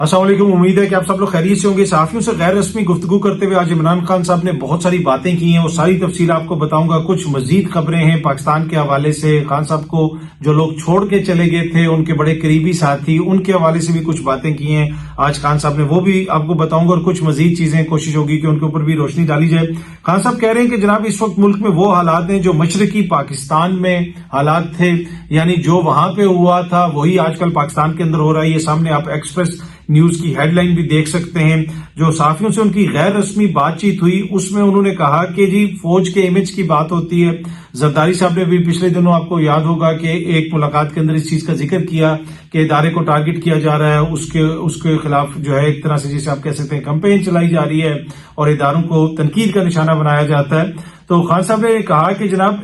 अस्सलाम वालेकुम। उम्मीद है कि आप सब लोग खैरियत से होंगे। सहाफियों से गैर रस्मी गुफ्तगू करते हुए आज इमरान खान साहब ने बहुत सारी बातें की हैं, वो सारी तफसील आपको बताऊंगा। कुछ मजीद खबरें हैं पाकिस्तान के हवाले से। खान साहब को जो लोग छोड़ के चले गए थे, उनके बड़े करीबी साथी, उनके हवाले से भी कुछ बातें की हैं आज खान साहब ने, वो भी आपको बताऊंगा। और कुछ मजीद चीजें कोशिश होगी कि उनके ऊपर भी रोशनी डाली जाए। खान साहब कह रहे हैं कि जनाब इस वक्त मुल्क में वो हालात हैं जो मशरकी पाकिस्तान में हालात थे, यानी जो वहां पे हुआ था वही आजकल पाकिस्तान के अंदर हो रहा है। ये सामने आप एक्सप्रेस न्यूज की हेडलाइन भी देख सकते हैं। जो सहाफियों से उनकी गैर रस्मी बातचीत हुई उसमें उन्होंने कहा कि जी फौज के इमेज की बात होती है। जरदारी साहब ने भी पिछले दिनों आपको याद होगा कि एक मुलाकात के अंदर इस चीज का जिक्र किया कि इदारे को टारगेट किया जा रहा है, उसके खिलाफ जो है एक तरह से जिसे आप कह सकते हैं कैंपेन चलाई जा रही है और इदारों को तनकीद का निशाना बनाया जाता है। तो खान साहब ने कहा कि जनाब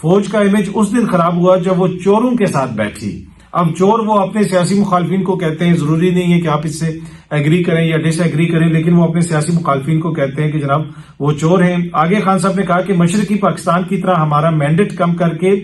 फौज का इमेज उस दिन खराब हुआ जब वो चोरों के साथ बैठी। अब चोर वो अपने सियासी मुखालफिन को कहते हैं, जरूरी नहीं है कि आप इससे एग्री करें या डिस एग्री करें, लेकिन वो अपने सियासी मुखालफिन को कहते हैं कि जनाब वो चोर हैं। आगे खान साहब ने कहा कि मशरकी पाकिस्तान की तरह हमारा मैंडेट कम करके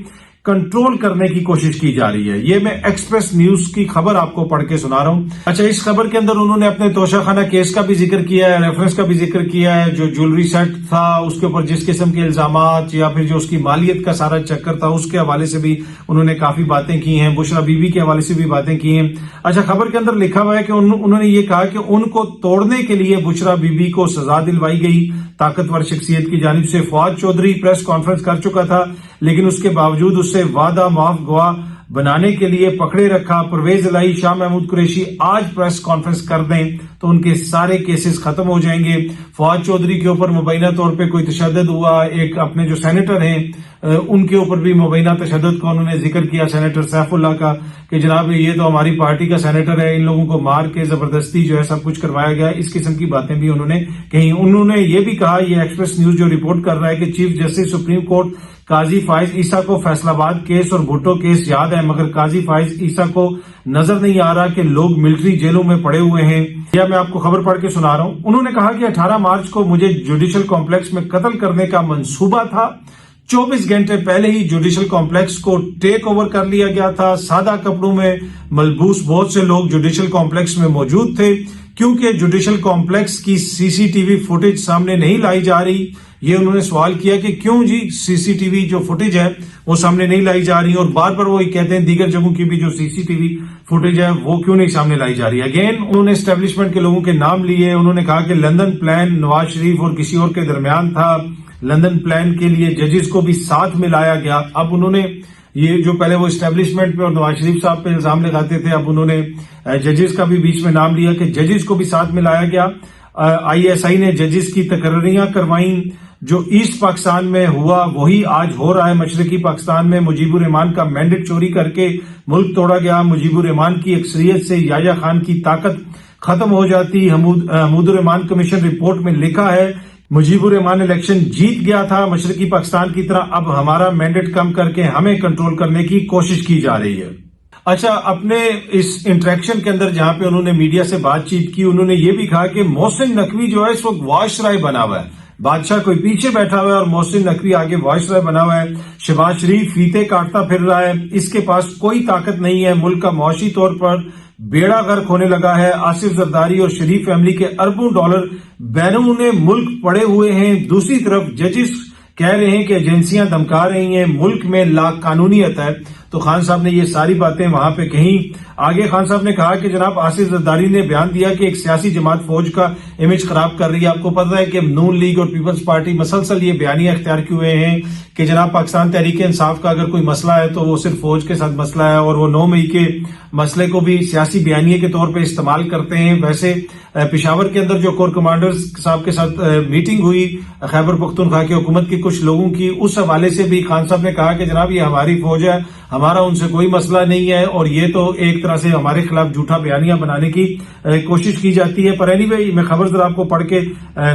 कंट्रोल करने की कोशिश की जा रही है। ये मैं एक्सप्रेस न्यूज की खबर आपको पढ़ के सुना रहा हूं। अच्छा, इस खबर के अंदर उन्होंने अपने तोशाखाना केस का भी जिक्र किया है, रेफरेंस का भी जिक्र किया है। जो ज्वेलरी सेट था उसके ऊपर जिस किस्म के इल्जामात या फिर जो उसकी मालियत का सारा चक्कर था उसके हवाले से भी उन्होंने काफी बातें की हैं। बुशरा बीबी के हवाले से भी बातें की हैं। अच्छा, खबर के अंदर लिखा हुआ है कि उन्होंने ये कहा कि उनको तोड़ने के लिए बुशरा बीबी को सजा दिलवाई गई। ताकतवर शख्सियत की जानिब से फवाद चौधरी प्रेस कॉन्फ्रेंस कर चुका था, लेकिन उसके बावजूद उससे वादा माफ गवाह बनाने के लिए पकड़े रखा। परवेज इलाही, शाह महमूद कुरैशी आज प्रेस कॉन्फ्रेंस कर दें तो उनके सारे केसेस खत्म हो जाएंगे। फवाद चौधरी के ऊपर मुबैना तौर पे कोई तशद्दुद हुआ, एक अपने जो सेनेटर हैं उनके ऊपर भी मुबैना तशद्दुद का उन्होंने जिक्र किया, सेनेटर सैफुल्लाह का, कि जनाब ये तो हमारी पार्टी का सेनेटर है, इन लोगों को मार के जबरदस्ती जो है सब कुछ करवाया गया। इस किस्म की बातें भी उन्होंने कही। उन्होंने ये भी कहा, ये एक्सप्रेस न्यूज जो रिपोर्ट कर रहा है, कि चीफ जस्टिस सुप्रीम कोर्ट काजी फाइज ईसा को फैसलाबाद केस और भुट्टो केस याद है, मगर काजी फाइज ईसा को नजर नहीं आ रहा कि लोग मिलिट्री जेलों में पड़े हुए हैं। या मैं आपको खबर पढ़ के सुना रहा हूं। उन्होंने कहा कि 18 मार्च को मुझे जुडिशल कॉम्प्लेक्स में कत्ल करने का मंसूबा था। 24 घंटे पहले ही जुडिशल कॉम्प्लेक्स को टेक ओवर कर लिया गया था। सादा कपड़ों में मलबूस बहुत से लोग जुडिशल कॉम्प्लेक्स में मौजूद थे। क्योंकि जुडिशल कॉम्प्लेक्स की सीसीटीवी फुटेज सामने नहीं लाई जा रही, ये उन्होंने सवाल किया कि क्यों जी सीसीटीवी जो फुटेज है वो सामने नहीं लाई जा रही, और बार बार वो कहते हैं दीगर जगहों की भी जो सीसीटीवी फुटेज है वो क्यों नहीं सामने लाई जा रही। अगेन उन्होंने एस्टेब्लिशमेंट के लोगों के नाम लिए। उन्होंने कहा कि लंदन प्लान नवाज शरीफ और किसी और के दरमियान था। लंदन प्लान के लिए जजेस को भी साथ में लाया गया। अब उन्होंने ये जो पहले वो एस्टेब्लिशमेंट पे और नवाज शरीफ साहब पे इल्जाम लगाते थे, अब उन्होंने जजेस का भी बीच में नाम लिया कि जजेस को भी साथ में लाया गया। आईएसआई ने जजेस की तकर्रियां करवाई। जो ईस्ट पाकिस्तान में हुआ वही आज हो रहा है मशरकी पाकिस्तान में। मुजीबुर रहमान का मैंडेट चोरी करके मुल्क तोड़ा गया। मुजीबुर रहमान की अक्सरियत से याया खान की ताकत खत्म हो जाती। हमीदुर रहमान कमीशन रिपोर्ट में लिखा है मुजीबुर रहमान इलेक्शन जीत गया था मशरकी पाकिस्तान की तरह। अब हमारा मैंडेट कम करके हमें कंट्रोल करने की कोशिश की जा रही है। अच्छा, अपने इस इंटरेक्शन के अंदर जहां पे उन्होंने मीडिया से बातचीत की, उन्होंने ये भी कहा कि मोहसिन नकवी जो है इस वक्त वायसराय बना हुआ है। बादशाह कोई पीछे बैठा हुआ है और मोहसिन नकवी आगे वायसराय बना हुआ है। शहबाज शरीफ फीते काटता फिर रहा है, इसके पास कोई ताकत नहीं है। मुल्क का मुआशी तौर पर बेड़ा गर्क होने लगा है। आसिफ जरदारी और शरीफ फैमिली के अरबों डॉलर बैरून मुल्क पड़े हुए हैं। दूसरी तरफ जजेस कह रहे हैं कि एजेंसियां धमका रही हैं, मुल्क में लाकानूनियत है। तो खान साहब ने ये सारी बातें वहां पे कही। आगे खान साहब ने कहा कि जनाब आसिफ जरदारी ने बयान दिया कि एक सियासी जमात फौज का इमेज खराब कर रही है। आपको पता है कि नून लीग और पीपल्स पार्टी मसलसल ये बयानियां इख्तियार किए हुए हैं कि जनाब पाकिस्तान तहरीक इंसाफ का अगर कोई मसला है तो वो सिर्फ फौज के साथ मसला है, और वो 9 मई के मसले को भी सियासी बयानिए के तौर पर इस्तेमाल करते हैं। वैसे पिशावर के अंदर जो कोर कमांडर्स साहब के साथ मीटिंग हुई खैबर पख्तूनख्वा की हुकूमत के कुछ लोगों की, उस हवाले से भी खान साहब ने कहा कि जनाब ये हमारी फौज है, हमारा उनसे कोई मसला नहीं है, और ये तो एक तरह से हमारे खिलाफ झूठा बयानियां बनाने की कोशिश की जाती है। पर एनीवे मैं खबर जरा आपको पढ़ के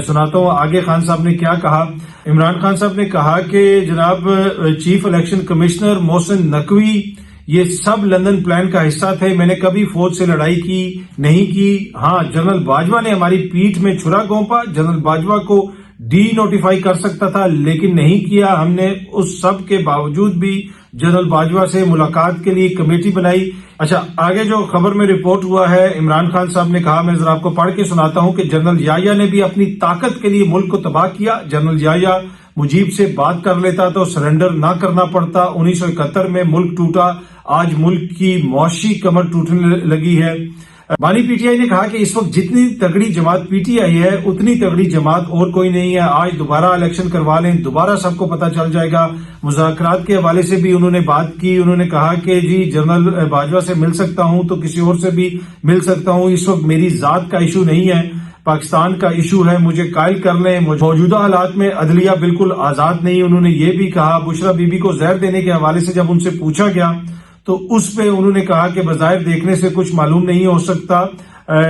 सुनाता हूं। आगे खान साहब ने क्या कहा। इमरान खान साहब ने कहा कि जनाब chief election commissioner Mohsin Naqvi ये सब लंदन प्लान का हिस्सा थे। मैंने कभी फौज से लड़ाई की नहीं की। हाँ, जनरल बाजवा ने हमारी पीठ में छुरा घोंपा। जनरल बाजवा को डी नोटिफाई कर सकता था लेकिन नहीं किया। हमने उस सब के बावजूद भी जनरल बाजवा से मुलाकात के लिए कमेटी बनाई। अच्छा, आगे जो खबर में रिपोर्ट हुआ है, इमरान खान साहब ने कहा, मैं जरा आपको पढ़ के सुनाता हूं कि जनरल याह्या ने भी अपनी ताकत के लिए मुल्क को तबाह किया। जनरल याह्या मुजीब से बात कर लेता तो सरेंडर ना करना पड़ता। 1971 में मुल्क टूटा, आज मुल्क की मौशी कमर टूटने लगी है। बानी पीटीआई ने कहा कि इस वक्त जितनी तगड़ी जमात पीटीआई है उतनी तगड़ी जमात और कोई नहीं है। आज दोबारा इलेक्शन करवा लें, दोबारा सबको पता चल जाएगा। मुज़ाकरात के हवाले से भी उन्होंने बात की। उन्होंने कहा कि जी जनरल बाजवा से मिल सकता हूं तो किसी और से भी मिल सकता हूं। इस वक्त मेरी जात का इशू नहीं है, पाकिस्तान का इशू है, मुझे कायल कर लें। मौजूदा हालात में अदलिया बिल्कुल आजाद नहीं। उन्होंने ये भी कहा, बुशरा बीबी को जहर देने के हवाले से जब उनसे पूछा गया तो उस पे उन्होंने कहा कि बज़ाहिर देखने से कुछ मालूम नहीं हो सकता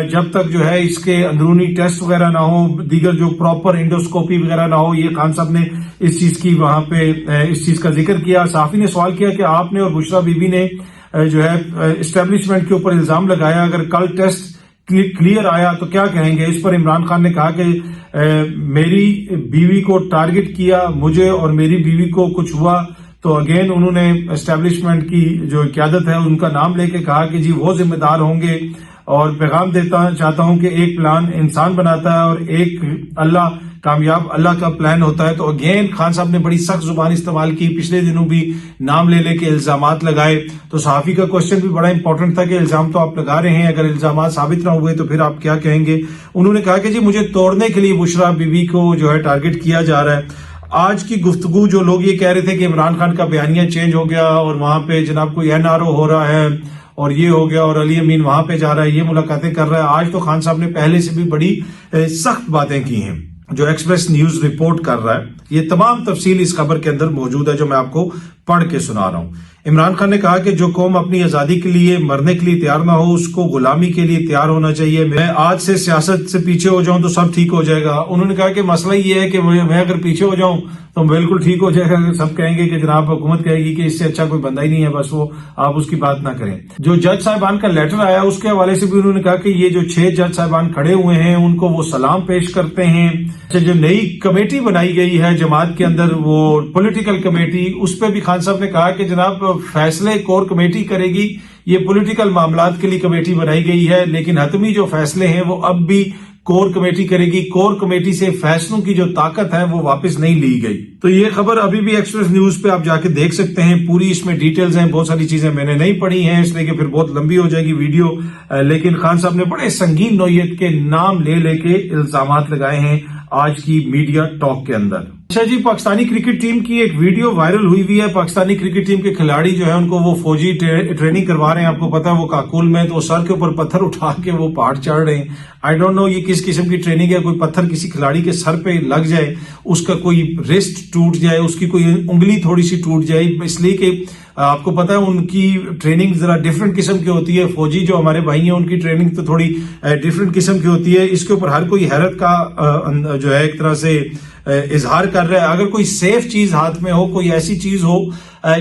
जब तक जो है इसके अंदरूनी टेस्ट वगैरह ना हो, दीगर जो प्रॉपर एंडोस्कोपी वगैरह ना हो। ये खान साहब ने इस चीज की वहां पे इस चीज का जिक्र किया। साफी ने सवाल किया कि आपने और बुशरा बीबी ने जो है एस्टेब्लिशमेंट के ऊपर इल्जाम लगाया, अगर कल टेस्ट क्लियर आया तो क्या कहेंगे। इस पर इमरान खान ने कहा कि मेरी बीवी को टारगेट किया, मुझे और मेरी बीवी को कुछ हुआ तो अगेन उन्होंने एस्टेब्लिशमेंट की जो क़यादत है उनका नाम लेके कहा कि जी वो जिम्मेदार होंगे। और पैगाम देता चाहता हूं कि एक प्लान इंसान बनाता है और एक अल्लाह कामयाब अल्लाह का प्लान होता है। तो अगेन खान साहब ने बड़ी सख्त जुबान इस्तेमाल की। पिछले दिनों भी नाम ले लेके इल्जामात लगाए। तो सहाफी का क्वेश्चन भी बड़ा इंपॉर्टेंट था कि इल्जाम तो आप लगा रहे हैं, अगर इल्जामात साबित ना हुए तो फिर आप क्या कहेंगे। उन्होंने कहा कि जी मुझे तोड़ने के लिए बुशरा बीबी को जो है टारगेट किया जा रहा है। आज की गुफ्तगू जो लोग ये कह रहे थे कि इमरान खान का बयानिया चेंज हो गया और वहां पे जनाब कोई एनआरओ हो रहा है और ये हो गया और अली अमीन वहां पे जा रहा है, ये मुलाकातें कर रहा है, आज तो खान साहब ने पहले से भी बड़ी सख्त बातें की हैं। जो एक्सप्रेस न्यूज रिपोर्ट कर रहा है, ये तमाम तफसील इस खबर के अंदर मौजूद है जो मैं आपको पढ़ के सुना रहा हूं। इमरान खान ने कहा कि जो कौम अपनी आजादी के लिए मरने के लिए तैयार ना हो उसको गुलामी के लिए तैयार होना चाहिए। मैं आज से सियासत से पीछे हो जाऊं तो सब ठीक हो जाएगा। उन्होंने कहा कि मसला ये है कि मैं अगर पीछे हो जाऊं तो बिल्कुल ठीक हो जाएगा। सब कहेंगे कि जनाब हुकूमत कहेगी कि इससे अच्छा कोई बंदा ही नहीं है, बस वो आप उसकी बात ना करें। जो जज साहिबान का लेटर आया उसके हवाले से भी उन्होंने कहा कि ये जो 6 जज साहिबान खड़े हुए हैं उनको वो सलाम पेश करते हैं। जो नई कमेटी बनाई गई है जमात के अंदर, वो पॉलिटिकल कमेटी, उस पर भी खान साहब ने कहा कि जनाब फैसले कोर कमेटी करेगी, ये पॉलिटिकल मामलात के लिए कमेटी बनाई गई है, लेकिन हतमी जो फैसले हैं वो अब भी कोर कमेटी करेगी। कोर कमेटी से फैसलों की जो ताकत है वो वापस नहीं ली गई। तो ये खबर अभी भी एक्सप्रेस न्यूज पे आप जाके देख सकते हैं, पूरी इसमें डिटेल्स हैं। बहुत सारी चीजें मैंने नहीं पढ़ी हैं इसलिए कि फिर बहुत लंबी हो जाएगी वीडियो, लेकिन खान साहब ने बड़े संगीन नौयत के नाम ले लेके इल्जामात लगाए हैं आज की मीडिया टॉक के अंदर। अच्छा जी, पाकिस्तानी क्रिकेट टीम की एक वीडियो वायरल हुई हुई है। पाकिस्तानी क्रिकेट टीम के खिलाड़ी जो है उनको वो फौजी ट्रेनिंग करवा रहे हैं। आपको पता है वो काकुल में, तो सर के ऊपर पत्थर उठा के वो पहाड़ चढ़ रहे हैं। आई डोंट नो ये किस किस्म की ट्रेनिंग है। कोई पत्थर किसी खिलाड़ी के सर पे लग जाए, उसका कोई रिस्ट टूट जाए, उसकी कोई उंगली थोड़ी सी टूट जाए, इसलिए कि आपको पता है उनकी ट्रेनिंग जरा डिफरेंट किस्म की होती है। फौजी जो हमारे भाई हैं उनकी ट्रेनिंग तो थोड़ी डिफरेंट किस्म की होती है। इसके ऊपर हर कोई हैरत का जो है एक तरह से इजहार कर रहा है। अगर कोई सेफ चीज हाथ में हो, कोई ऐसी चीज हो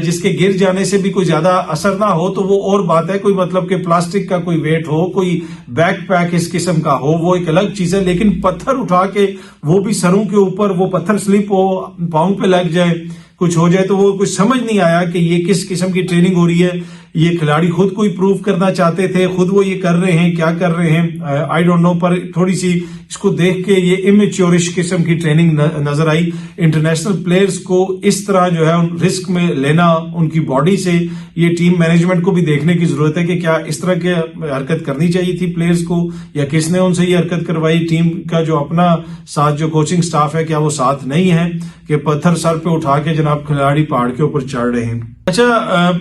जिसके गिर जाने से भी कोई ज्यादा असर ना हो तो वो और बात है। कोई मतलब कि प्लास्टिक का कोई वेट हो, कोई बैक पैक इस किस्म का हो, वो एक अलग चीज है। लेकिन पत्थर उठा के वो भी सरों के ऊपर, वो पत्थर स्लिप हो, पाँव पे लग जाए, कुछ हो जाए, तो वो कुछ समझ नहीं आया कि ये किस किस्म की ट्रेनिंग हो रही है। ये खिलाड़ी खुद कोई प्रूव करना चाहते थे, खुद वो ये कर रहे हैं, क्या कर रहे हैं आई डोंट नो, पर थोड़ी सी इसको देख के ये इमेच्योरिश किस्म की ट्रेनिंग नजर आई। इंटरनेशनल प्लेयर्स को इस तरह जो है रिस्क में लेना उनकी बॉडी से, ये टीम मैनेजमेंट को भी देखने की जरूरत है कि क्या इस तरह की हरकत करनी चाहिए थी प्लेयर्स को, या किसने उनसे ये हरकत करवाई। टीम का जो अपना साथ जो कोचिंग स्टाफ है क्या वो साथ नहीं है कि पत्थर सर पे उठा के जनाब खिलाड़ी पहाड़ के ऊपर चढ़ रहे हैं। अच्छा,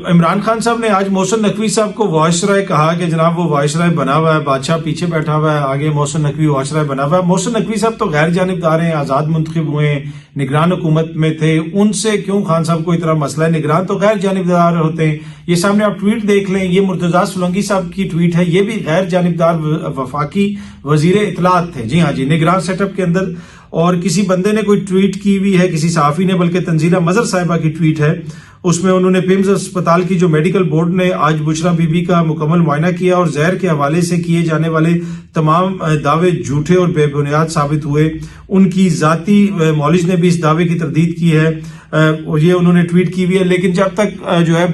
इमरान खान साहब ने आज मोहसिन नकवी साहब को वायसराय कहा कि जनाब वो वायसराय बना हुआ है, बादशाह पीछे बैठा हुआ है, आगे मोहसिन नकवी वायसराय बना हुआ है। मोहसिन नकवी साहब तो गैर जानिबदार हैं, आजाद मुंतखब हुए हैं, निगरान हुकूमत में थे, उनसे क्यों खान साहब को इतना मसला है। निगरान तो गैर जानिबदार होते हैं। ये सामने आप ट्वीट देख लें, ये मुर्तजा सोलंकी साहब की ट्वीट है, ये भी गैर जानिबदार वफाकी वजीर इत्तलात थे। जी हाँ जी, निगरान सेटअप के अंदर। और किसी बंदे ने कोई ट्वीट की हुई है, किसी सहाफी ने, बल्कि तंजीला मजहर साहिबा की ट्वीट है, उसमें उन्होंने पिम्स अस्पताल की जो मेडिकल बोर्ड ने आज बुशरा बीबी का मुकम्मल मुआयना किया और जहर के हवाले से किए जाने वाले तमाम दावे झूठे और बेबुनियाद साबित हुए। उनकी जाती मौलिज ने भी इस दावे की तरदीद की है। ये उन्होंने ट्वीट की हुई है। लेकिन जब तक जो है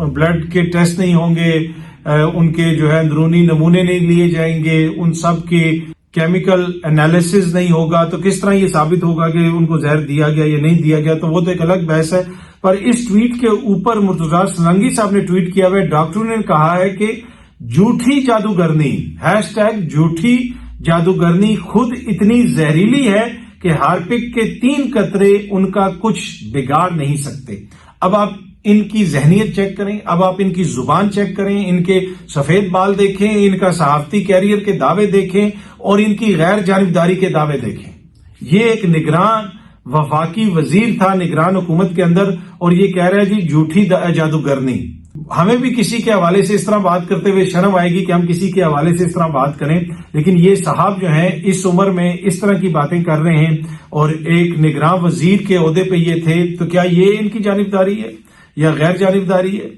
ब्लड के टेस्ट नहीं होंगे, उनके जो है अंदरूनी नमूने नहीं लिए जाएंगे, उन सब के केमिकल एनालिसिस नहीं होगा, तो किस तरह ये साबित होगा कि उनको जहर दिया गया या नहीं दिया गया, तो वो तो एक अलग बहस है। पर इस ट्वीट के ऊपर मुर्तजा सलंगी साहब ने ट्वीट किया हुआ है, डॉक्टरों ने कहा है कि झूठी जादूगरनी #झूठी जादूगरनी खुद इतनी जहरीली है कि हार्पिक के 3 कतरे उनका कुछ बिगाड़ नहीं सकते। अब आप इनकी जहनियत चेक करें, अब आप इनकी जुबान चेक करें, इनके सफेद बाल देखें, इनका सहाफती कैरियर के दावे देखें और इनकी गैर जानिबदारी के दावे देखें। ये एक निगरान वफाकी वजीर था निगरान हुकूमत के अंदर, और ये कह रहा है जी झूठी जादूगरनी। हमें भी किसी के हवाले से इस तरह बात करते हुए शर्म आएगी कि हम किसी के हवाले से इस तरह बात करें, लेकिन ये साहब जो हैं इस उम्र में इस तरह की बातें कर रहे हैं और एक निगरान वजीर के ओहदे पे ये थे, तो क्या ये इनकी जानिबदारी है या गैर जानिबदारी है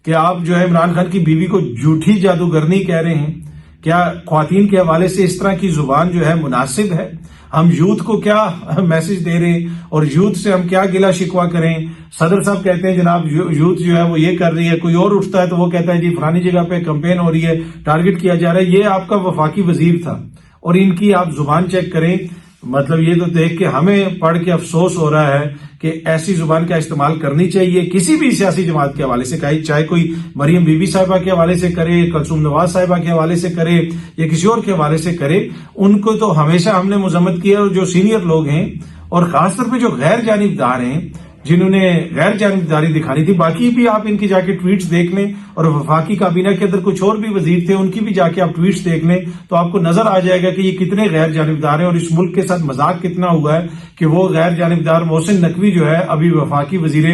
कि आप जो है इमरान खान की बीवी को झूठी जादूगरनी कह रहे हैं? क्या ख्वातीन के हवाले से इस तरह की जुबान जो है मुनासिब है? हम यूथ को क्या मैसेज दे रहे हैं और यूथ से हम क्या गिला शिकवा करें? सदर साहब कहते हैं जनाब यूथ जो है वो ये कर रही है, कोई और उठता है तो वो कहता है जी फलानी जगह पे कैंपेन हो रही है, टारगेट किया जा रहा है। ये आपका वफाकी वजीर था और इनकी आप जुबान चेक करें। मतलब ये तो देख के हमें पढ़ के अफसोस हो रहा है कि ऐसी जुबान का इस्तेमाल करनी चाहिए किसी भी सियासी जमात के हवाले से, चाहे कोई मरियम बीबी साहिबा के हवाले से करे, कलसूम नवाज साहिबा के हवाले से करे या किसी और के हवाले से करे। उनको तो हमेशा हमने मुजम्मत किया, और जो सीनियर लोग हैं और खासतौर पर जो गैर जानिबदार हैं जिन्होंने गैर जानिबदारी दिखानी थी, बाकी भी आप इनकी जाके ट्वीट्स देख लें और वफाकी काबीना के अंदर कुछ और भी वजीर थे उनकी भी जाके आप ट्वीट्स देख लें तो आपको नजर आ जाएगा कि ये कितने गैर जानिबदार हैं और इस मुल्क के साथ मजाक कितना हुआ है कि वो गैर जानिबदार मोहसिन नकवी जो है अभी वफाकी वजीर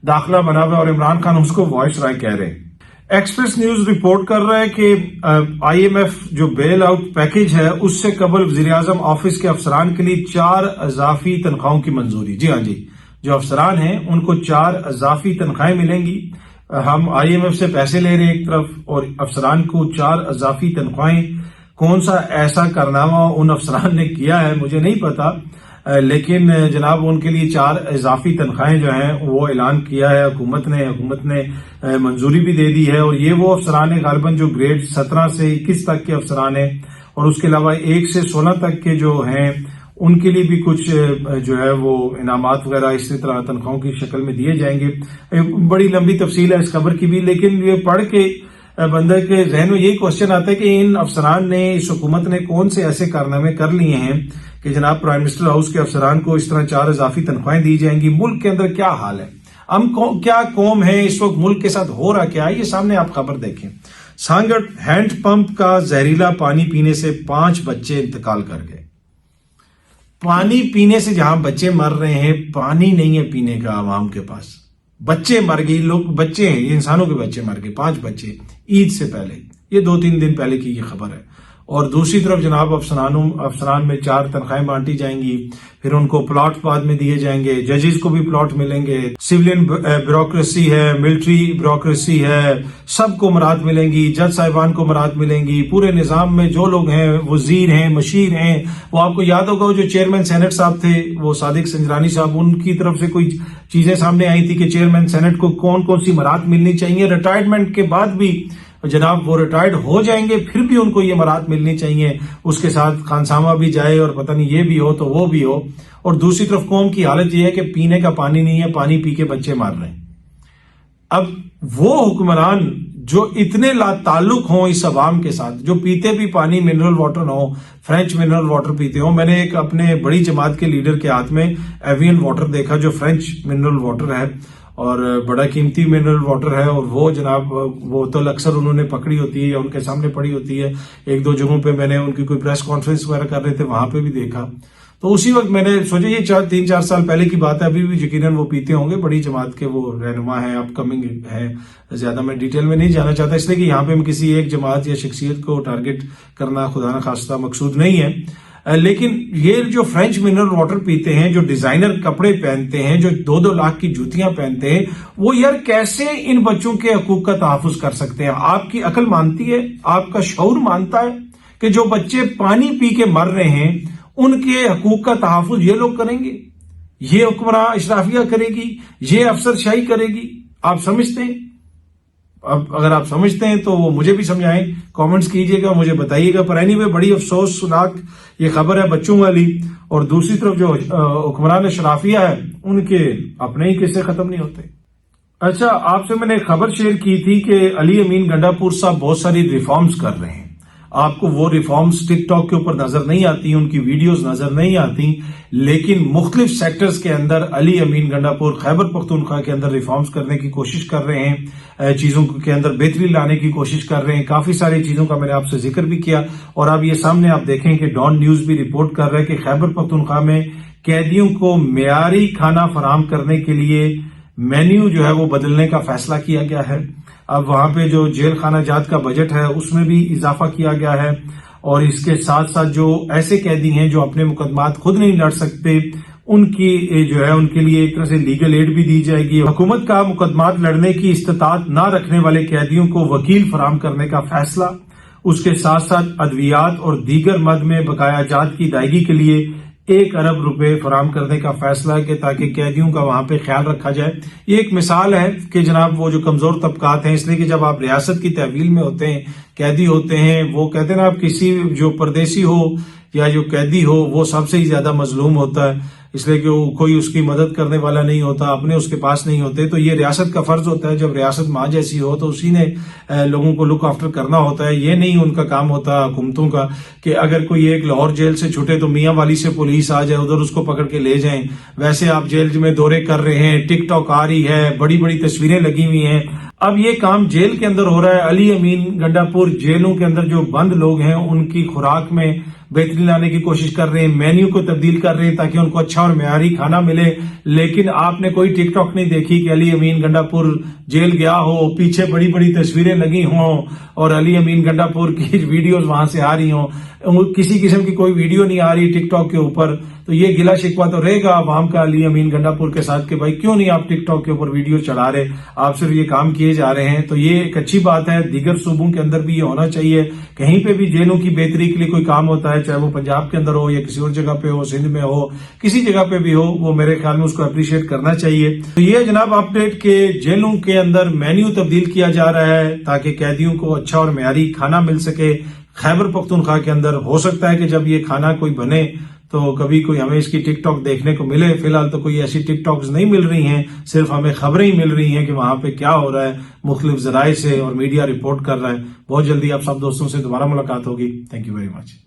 दाखिला बना हुआ और इमरान खान उसको वॉइस राय कह रहे हैं। एक्सप्रेस न्यूज रिपोर्ट कर रहा है कि IMF जो बेल आउट पैकेज है उससे कबल वजीर आजम ऑफिस के अफसरान के लिए 4 इजाफी तनख्वाहों की मंजूरी। जी हाँ जी, जो अफसरान हैं उनको 4 इजाफी तनख्वाहें मिलेंगी। हम IMF से पैसे ले रहे हैं एक तरफ और अफसरान को 4 इजाफी तनख्वाहें। कौन सा ऐसा कारनामा उन अफसरान ने किया है मुझे नहीं पता, लेकिन जनाब उनके लिए 4 इजाफी तनख्वाहें जो हैं वो ऐलान किया है हुकूमत ने मंजूरी भी दे दी है। और ये वो अफसरान है गालिबन जो ग्रेड 17 से 21 तक के अफसरान हैं और उसके अलावा 1 से 16 तक के जो हैं उनके लिए भी कुछ जो है वो इनामात वगैरह इसी तरह तनख्वाहों की शक्ल में दिए जाएंगे। बड़ी लंबी तफसील है इस खबर की भी, लेकिन ये पढ़ के बंदे के जहन में यही क्वेश्चन आता है कि इन अफसरान ने, इस हुकूमत ने कौन से ऐसे कारनामे कर लिए हैं कि जनाब प्राइम मिनिस्टर हाउस के अफसरान को इस तरह 4 इजाफी तनख्वाहें दी जाएंगी। मुल्क के अंदर क्या हाल है, हम क्या कौम है, इस वक्त मुल्क के साथ हो रहा क्या है, ये सामने आप खबर देखें। सांगड़ हैंडपंप का जहरीला पानी पीने से 5 बच्चे इंतकाल कर गए। पानी पीने से जहां बच्चे मर रहे हैं, पानी नहीं है पीने का आवाम के पास, बच्चे मर गए। लोग बच्चे हैं, इंसानों के बच्चे मर गए, 5 बच्चे ईद से पहले। ये 2-3 दिन पहले की ये खबर है। और दूसरी तरफ जनाब अफसरान में 4 तनख्वाहें बांटी जाएंगी, फिर उनको प्लॉट बाद में दिए जाएंगे, जजेस को भी प्लॉट मिलेंगे, सिविलियन ब्यूरोक्रेसी है, मिलिट्री ब्यूरोक्रेसी है, सबको मराद मिलेंगी, जज साहिबान को मराद मिलेंगी। पूरे निजाम में जो लोग हैं, वजीर हैं, मशीर हैं, वो आपको याद होगा जो चेयरमैन सेनेट साहब थे, वो सादिक संजरानी साहब, उनकी तरफ से कोई चीजें सामने आई थी कि चेयरमैन सेनेट को कौन कौन सी मराद मिलनी चाहिए। रिटायरमेंट के बाद भी जनाब वो रिटायर्ड हो जाएंगे फिर भी उनको ये मराद मिलनी चाहिए, उसके साथ खानसामा भी जाए और पता नहीं ये भी हो तो वो भी हो। और दूसरी तरफ कौम की हालत ये है कि पीने का पानी नहीं है, पानी पी के बच्चे मार रहे हैं। अब वो हुक्मरान जो इतने लाताल्लुक हों इस अवाम के साथ, जो पीते भी पानी मिनरल वाटर हो, फ्रेंच मिनरल वाटर पीते हो। मैंने एक अपने बड़ी जमात के लीडर के हाथ में एवियन वाटर देखा जो फ्रेंच मिनरल वाटर है और बड़ा कीमती मिनरल वाटर है, और वो जनाब बोतल अक्सर उन्होंने पकड़ी होती है या उनके सामने पड़ी होती है। 1-2 जगहों पे मैंने उनकी कोई प्रेस कॉन्फ्रेंस वगैरह कर रहे थे वहां पे भी देखा, तो उसी वक्त मैंने सोचा ये 3-4 साल पहले की बात है, अभी भी यकीनन वो पीते होंगे। बड़ी जमात के वो रहनुमा है, अपकमिंग है। ज्यादा मैं डिटेल में नहीं जाना चाहता इसलिए कि यहाँ पे हम किसी एक जमात या शख्सियत को टारगेट करना खुदा न खास्ता मकसूद नहीं है, लेकिन ये जो फ्रेंच मिनरल वाटर पीते हैं, जो डिजाइनर कपड़े पहनते हैं, जो 2-2 लाख की जूतियां पहनते हैं, वो यार कैसे इन बच्चों के हकूक का तहफ्फुज कर सकते हैं? आपकी अकल मानती है, आपका शऊर मानता है कि जो बच्चे पानी पी के मर रहे हैं उनके हकूक का तहफ्फुज ये लोग करेंगे? یہ حکمراں اشرافیہ کرے گی، یہ افسر شاہی کرے گی؟ آپ سمجھتے ہیں؟ اب اگر آپ سمجھتے ہیں تو وہ مجھے بھی سمجھائیں، کامنٹس کیجئے گا، مجھے بتائیے گا. پر اینی وے بڑی افسوسناک یہ خبر ہے بچوں والی. اور دوسری طرف جو حکمران اشرافیہ ہے ان کے اپنے ہی قصے ختم نہیں ہوتے. اچھا، آپ سے میں نے ایک خبر شیئر کی تھی کہ علی امین گنڈا پور صاحب بہت ساری ریفارمز کر رہے ہیں. آپ کو وہ ریفارمز ٹک ٹاک کے اوپر نظر نہیں آتی، ان کی ویڈیوز نظر نہیں آتی، لیکن مختلف سیکٹرز کے اندر علی امین گنڈا پور خیبر پختونخوا کے اندر ریفارمز کرنے کی کوشش کر رہے ہیں، چیزوں کے اندر بہتری لانے کی کوشش کر رہے ہیں. کافی ساری چیزوں کا میں نے آپ سے ذکر بھی کیا. اور اب یہ سامنے آپ دیکھیں کہ ڈان نیوز بھی رپورٹ کر رہا ہے کہ خیبر پختونخوا میں قیدیوں کو معیاری کھانا فراہم کرنے کے لیے مینیو جو ہے وہ بدلنے کا فیصلہ کیا گیا ہے. اب وہاں پہ جو جیل خانہ جات کا بجٹ ہے اس میں بھی اضافہ کیا گیا ہے. اور اس کے ساتھ ساتھ جو ایسے قیدی ہیں جو اپنے مقدمات خود نہیں لڑ سکتے، ان کی جو ہے ان کے لیے ایک طرح سے لیگل ایڈ بھی دی جائے گی. حکومت کا مقدمات لڑنے کی استطاعت نہ رکھنے والے قیدیوں کو وکیل فراہم کرنے کا فیصلہ. اس کے ساتھ ساتھ ادویات اور دیگر مد میں بقایا جات کی ادائیگی کے لیے 1 ارب روپے فراہم کرنے کا فیصلہ ہے کہ تاکہ قیدیوں کا وہاں پہ خیال رکھا جائے. یہ ایک مثال ہے کہ جناب وہ جو کمزور طبقات ہیں، اس لیے کہ جب آپ ریاست کی تحویل میں ہوتے ہیں، قیدی ہوتے ہیں، وہ کہتے ہیں نا آپ کسی جو پردیسی ہو یا جو قیدی ہو وہ سب سے ہی زیادہ مظلوم ہوتا ہے، اس لیے کہ کوئی اس کی مدد کرنے والا نہیں ہوتا، اپنے اس کے پاس نہیں ہوتے. تو یہ ریاست کا فرض ہوتا ہے، جب ریاست ماں جیسی ہو تو اسی نے لوگوں کو لک آفٹر کرنا ہوتا ہے. یہ نہیں ان کا کام ہوتا حکومتوں کا کہ اگر کوئی ایک لاہور جیل سے چھوٹے تو میاں والی سے پولیس آ جائے ادھر اس کو پکڑ کے لے جائیں. ویسے آپ جیل میں دورے کر رہے ہیں، ٹک ٹاک آ رہی ہے، بڑی بڑی تصویریں لگی ہوئی ہیں. اب یہ کام جیل کے اندر ہو رہا ہے. علی امین گنڈا پور جیلوں کے اندر جو بند لوگ ہیں ان کی خوراک میں بہتری لانے کی کوشش کر رہے ہیں، مینیو کو تبدیل کر رہے ہیں تاکہ ان کو اچھا اور معیاری کھانا ملے. لیکن آپ نے کوئی ٹک ٹاک نہیں دیکھی کہ علی امین گنڈا پور جیل گیا ہو، پیچھے بڑی بڑی تصویریں لگی ہوں اور علی امین گنڈا پور کی ویڈیوز وہاں سے آ رہی ہوں. کسی قسم کی کوئی ویڈیو نہیں آ رہی ٹک ٹاک کے اوپر. تو یہ گلا شکوہ تو رہے گا عوام کا علی امین گنڈا پور کے ساتھ کہ بھائی کیوں نہیں آپ ٹک ٹاک کے اوپر ویڈیو چڑھا رہے، آپ صرف یہ کام کیے جا رہے ہیں. تو یہ ایک اچھی بات ہے. دیگر صوبوں کے اندر بھی یہ ہونا چاہیے. کہیں پہ بھی جیلوں کی بہتری کے لیے کوئی کام ہوتا ہے، چاہے وہ پنجاب کے اندر ہو یا کسی اور جگہ پہ ہو، سندھ میں ہو، کسی جگہ پہ بھی ہو، وہ میرے خیال میں اس کو اپریشیٹ کرنا چاہیے. تو یہ جناب اپڈیٹ کہ جیلوں کے اندر مینیو تبدیل کیا جا رہا ہے تاکہ قیدیوں کو اچھا اور معیاری کھانا مل سکے. خیبر پختونخوا کے اندر ہو سکتا ہے کہ جب یہ کھانا کوئی بنے تو کبھی کوئی ہمیں اس کی ٹک ٹاک دیکھنے کو ملے. فی الحال تو کوئی ایسی ٹک ٹاکس نہیں مل رہی ہیں، صرف ہمیں خبریں ہی مل رہی ہیں کہ وہاں پہ کیا ہو رہا ہے مختلف ذرائع سے، اور میڈیا رپورٹ کر رہا ہے. بہت جلدی آپ سب دوستوں سے دوبارہ ملاقات ہوگی. Thank you very much.